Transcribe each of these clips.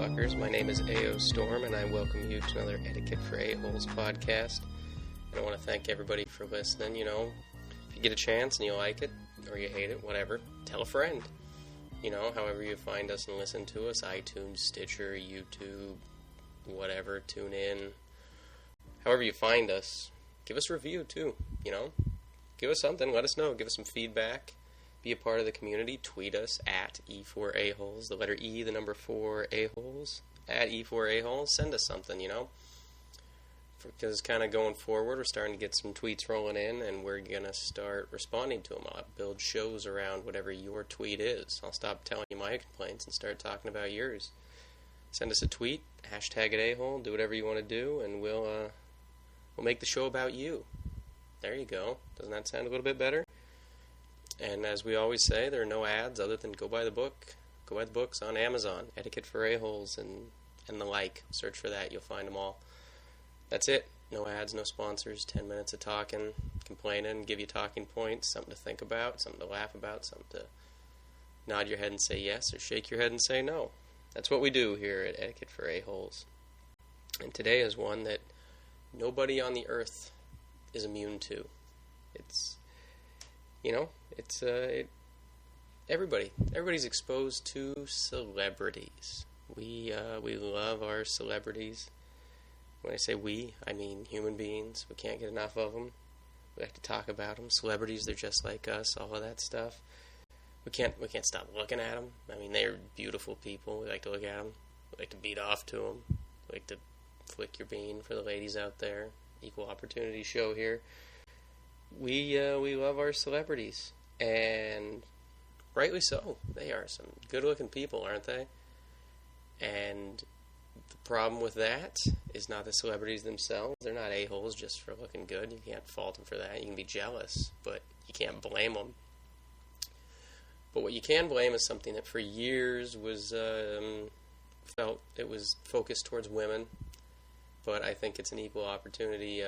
fuckers. My name is A.O. Storm, and I welcome you to another Etiquette For Aholes podcast. And I want to thank everybody for listening. You know, if you get a chance and you like it, or you hate it, whatever, tell a friend. You know, however you find us and listen to us, iTunes, Stitcher, YouTube, whatever, tune in. However you find us, give us a review too, you know. Give us something, let us know, give us some feedback. Be a part of the community. Tweet us at E4A Holes, the letter E, the number 4 A-holes, at E4A Holes. Send us something, you know. Because kind of going forward, we're starting to get some tweets rolling in, and we're going to start responding to them. I'll build shows around whatever your tweet is. I'll stop telling you my complaints and start talking about yours. Send us a tweet, hashtag it A-hole, do whatever you want to do, and we'll make the show about you. There you go. Doesn't that sound a little bit better? And as we always say, there are no ads other than go buy the book. Go buy the books on Amazon. Etiquette For Aholes and the like. Search for that. You'll find them all. That's it. No ads, no sponsors. 10 minutes of talking, complaining, give you talking points, something to think about, something to laugh about, something to nod your head and say yes or shake your head and say no. That's what we do here at Etiquette For Aholes. And today is one that nobody on the earth is immune to. Everybody's exposed to celebrities. We love our celebrities. When I say we, I mean human beings. We can't get enough of them. We like to talk about them. Celebrities, they're just like us, all of that stuff. We can't stop looking at them. I mean, they're beautiful people. We like to look at them. We like to beat off to them. We like to flick your bean for the ladies out there. Equal opportunity show here. We love our celebrities, and rightly so. They are some good-looking people, aren't they? And the problem with that is not the celebrities themselves. They're not a-holes just for looking good. You can't fault them for that. You can be jealous, but you can't blame them. But what you can blame is something that for years was felt it was focused towards women. But I think it's an equal opportunity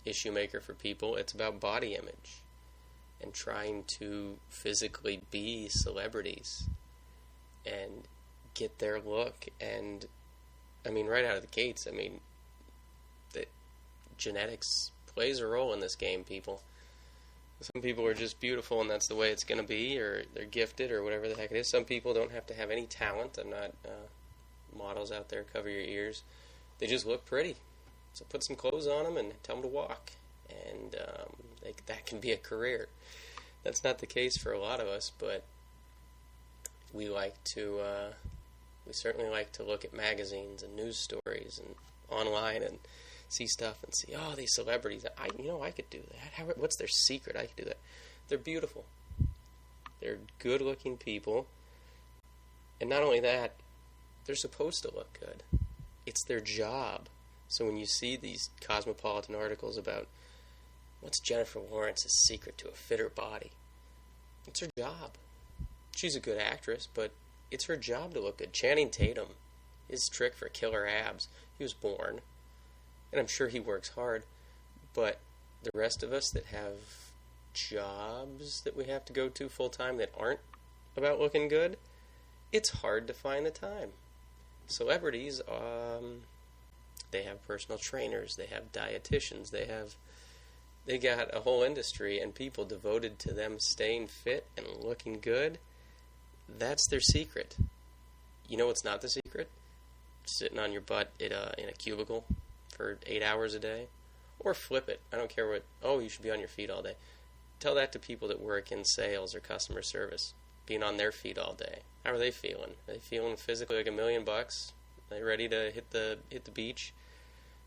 issue maker for people. It's about body image and trying to physically be celebrities and get their look. And I mean, right out of the gates, I mean, the genetics plays a role in this game, people. Some people are just beautiful and that's the way it's going to be, or they're gifted, or whatever the heck it is. Some people don't have to have any talent. I'm not models out there, cover your ears. They just look pretty. So put some clothes on them and tell them to walk. And that can be a career. That's not the case for a lot of us, but we certainly like to look at magazines and news stories and online and see stuff and see, oh, these celebrities, I could do that. What's their secret? I could do that. They're beautiful. They're good-looking people. And not only that, they're supposed to look good. It's their job. So when you see these cosmopolitan articles about what's Jennifer Lawrence's secret to a fitter body, it's her job. She's a good actress, but it's her job to look good. Channing Tatum, his trick for killer abs, he was born, and I'm sure he works hard, but the rest of us that have jobs that we have to go to full-time that aren't about looking good, it's hard to find the time. Celebrities, they have personal trainers, they have dietitians, they got a whole industry and people devoted to them staying fit and looking good. That's their secret. You know what's not the secret? Sitting on your butt in a cubicle for 8 hours a day. Or flip it. I don't care what, you should be on your feet all day. Tell that to people that work in sales or customer service. Being on their feet all day. How are they feeling? Are they feeling physically like $1 million? Are they ready to hit the beach?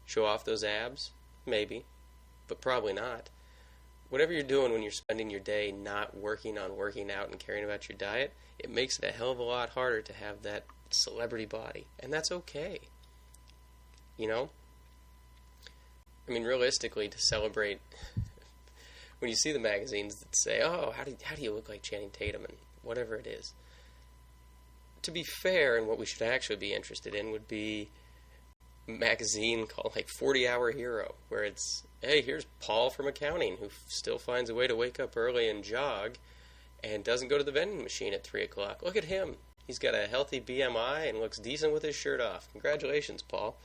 Show off those abs? Maybe. But probably not. Whatever you're doing when you're spending your day not working on working out and caring about your diet, it makes it a hell of a lot harder to have that celebrity body. And that's okay. You know? I mean, realistically, to celebrate, when you see the magazines that say, how do you look like Channing Tatum and whatever it is. To be fair, and what we should actually be interested in would be a magazine called like 40-Hour Hero, where it's, hey, here's Paul from accounting who still finds a way to wake up early and jog and doesn't go to the vending machine at 3 o'clock. Look at him. He's got a healthy BMI and looks decent with his shirt off. Congratulations, Paul.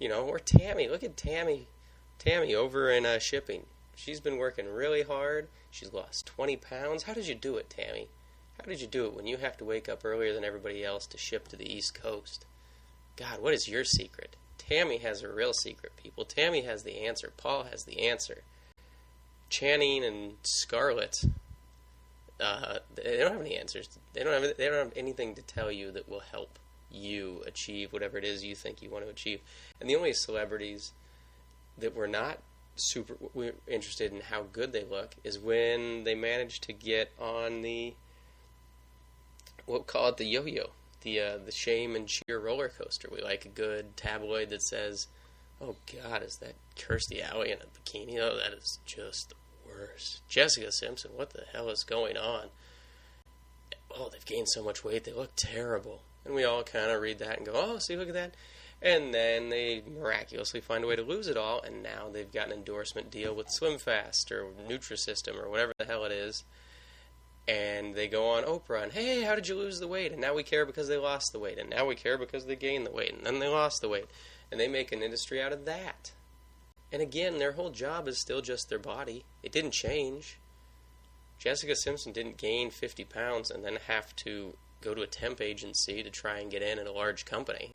Or Tammy. Look at Tammy. Tammy over in shipping. She's been working really hard. She's lost 20 pounds. How did you do it, Tammy? How did you do it when you have to wake up earlier than everybody else to ship to the East Coast? God, what is your secret? Tammy has a real secret, people. Tammy has the answer. Paul has the answer. Channing and Scarlett, they don't have any answers. They don't have anything to tell you that will help you achieve whatever it is you think you want to achieve. And the only celebrities that we're not we're interested in how good they look is when they manage to get on the, we'll call it the yo-yo, the shame and cheer roller coaster. We like a good tabloid that says, oh God, is that Kirstie Alley in a bikini? Oh, that is just the worst. Jessica Simpson, what the hell is going on? Oh, they've gained so much weight, they look terrible. And we all kind of read that and go, oh, see, look at that. And then they miraculously find a way to lose it all, and now they've got an endorsement deal with SlimFast or Nutrisystem or whatever the hell it is. And they go on Oprah and, hey, how did you lose the weight? And now we care because they lost the weight. And now we care because they gained the weight. And then they lost the weight. And they make an industry out of that. And again, their whole job is still just their body. It didn't change. Jessica Simpson didn't gain 50 pounds and then have to go to a temp agency to try and get in a large company.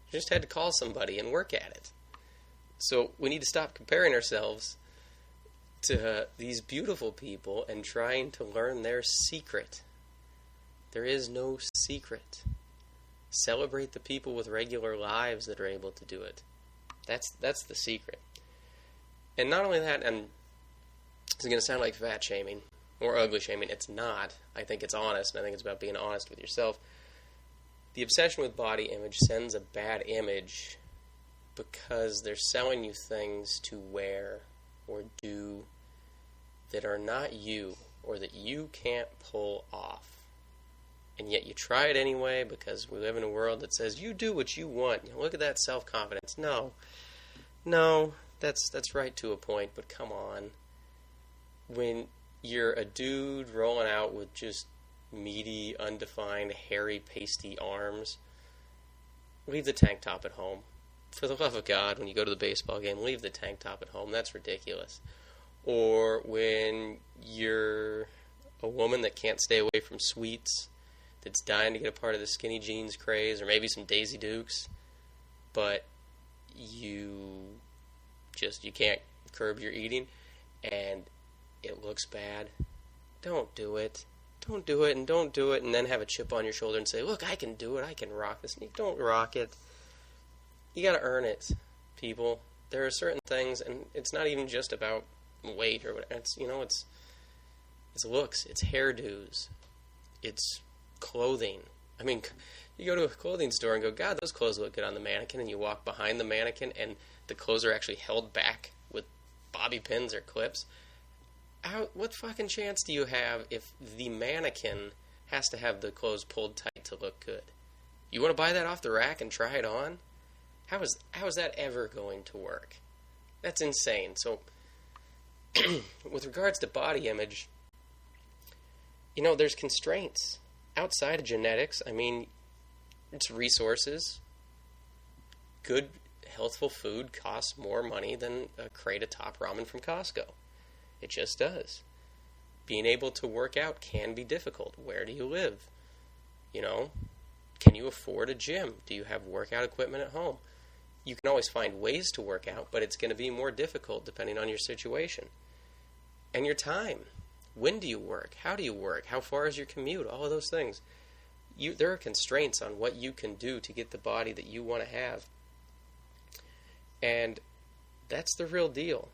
She just had to call somebody and work at it. So we need to stop comparing ourselves to these beautiful people and trying to learn their secret. There is no secret. Celebrate the people with regular lives that are able to do it. That's the secret. And not only that, and it's going to sound like fat shaming or ugly shaming. It's not. I think it's honest, and I think it's about being honest with yourself. The obsession with body image sends a bad image because they're selling you things to wear or do that are not you or that you can't pull off. And yet you try it anyway because we live in a world that says you do what you want. Look at that self-confidence. No, that's right to a point, but come on. When you're a dude rolling out with just meaty, undefined, hairy, pasty arms, leave the tank top at home. For the love of God, when you go to the baseball game, leave the tank top at home. That's ridiculous. Or when you're a woman that can't stay away from sweets, that's dying to get a part of the skinny jeans craze, or maybe some Daisy Dukes, but you can't curb your eating, and it looks bad. Don't do it. Don't do it, and don't do it, and then have a chip on your shoulder and say, look, I can do it, I can rock this. Don't rock it. You gotta earn it, people. There are certain things, and it's not even just about weight or whatever. It's looks, it's hairdos, it's clothing. I mean, you go to a clothing store and go, God, those clothes look good on the mannequin, and you walk behind the mannequin, and the clothes are actually held back with bobby pins or clips. What fucking chance do you have if the mannequin has to have the clothes pulled tight to look good? You want to buy that off the rack and try it on? How is that ever going to work? That's insane. So, with regards to body image, there's constraints. Outside of genetics, I mean, it's resources. Good, healthful food costs more money than a crate of top ramen from Costco. It just does. Being able to work out can be difficult. Where do you live? Can you afford a gym? Do you have workout equipment at home? You can always find ways to work out, but it's going to be more difficult depending on your situation. And your time. When do you work? How do you work? How far is your commute? All of those things. There are constraints on what you can do to get the body that you want to have. And that's the real deal.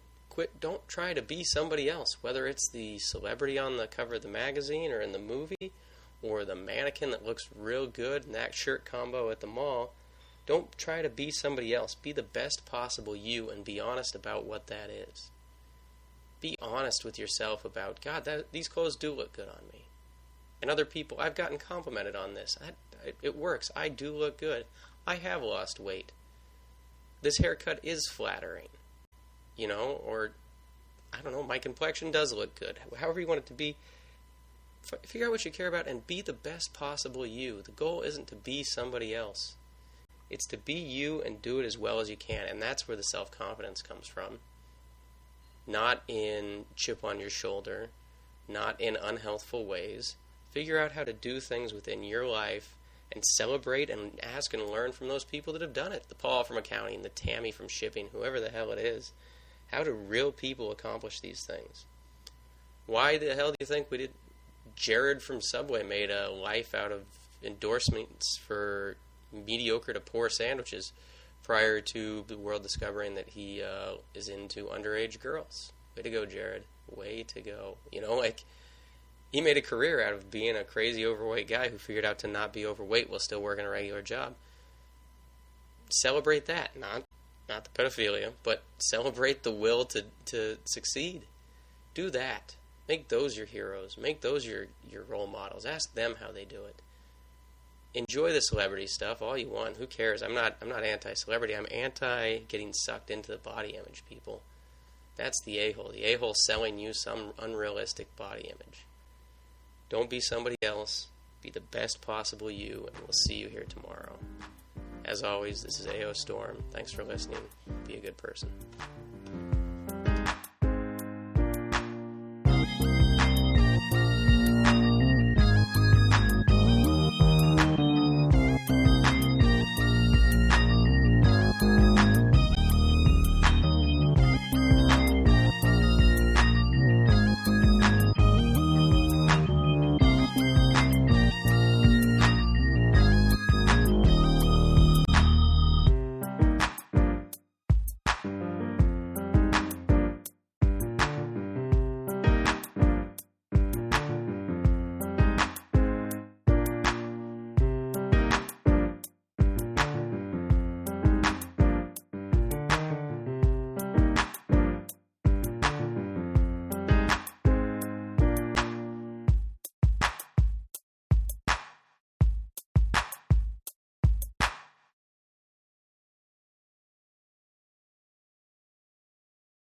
Don't try to be somebody else, whether it's the celebrity on the cover of the magazine or in the movie, or the mannequin that looks real good in that shirt combo at the mall. Don't try to be somebody else. Be the best possible you and be honest about what that is. Be honest with yourself about, God, these clothes do look good on me. And other people, I've gotten complimented on this. It works. I do look good. I have lost weight. This haircut is flattering. Or, I don't know, my complexion does look good. However you want it to be, Figure out what you care about and be the best possible you. The goal isn't to be somebody else. It's to be you and do it as well as you can. And that's where the self-confidence comes from. Not in chip on your shoulder. Not in unhealthful ways. Figure out how to do things within your life and celebrate and ask and learn from those people that have done it. The Paul from accounting, the Tammy from shipping, whoever the hell it is. How do real people accomplish these things? Why the hell do you think we did? Jared from Subway made a life out of endorsements for mediocre to poor sandwiches prior to the world discovering that he is into underage girls. Way to go, Jared. Way to go. You know, like, he made a career out of being a crazy overweight guy who figured out to not be overweight while still working a regular job. Celebrate that. Not the pedophilia, but celebrate the will to succeed. Do that. Make those your heroes. Make those your role models. Ask them how they do it. Enjoy the celebrity stuff all you want. Who cares? I'm not anti-celebrity. I'm anti getting sucked into the body image, people. That's the a-hole. The a-hole selling you some unrealistic body image. Don't be somebody else. Be the best possible you, and we'll see you here tomorrow. As always, this is A.O. Storm. Thanks for listening. Be a good person.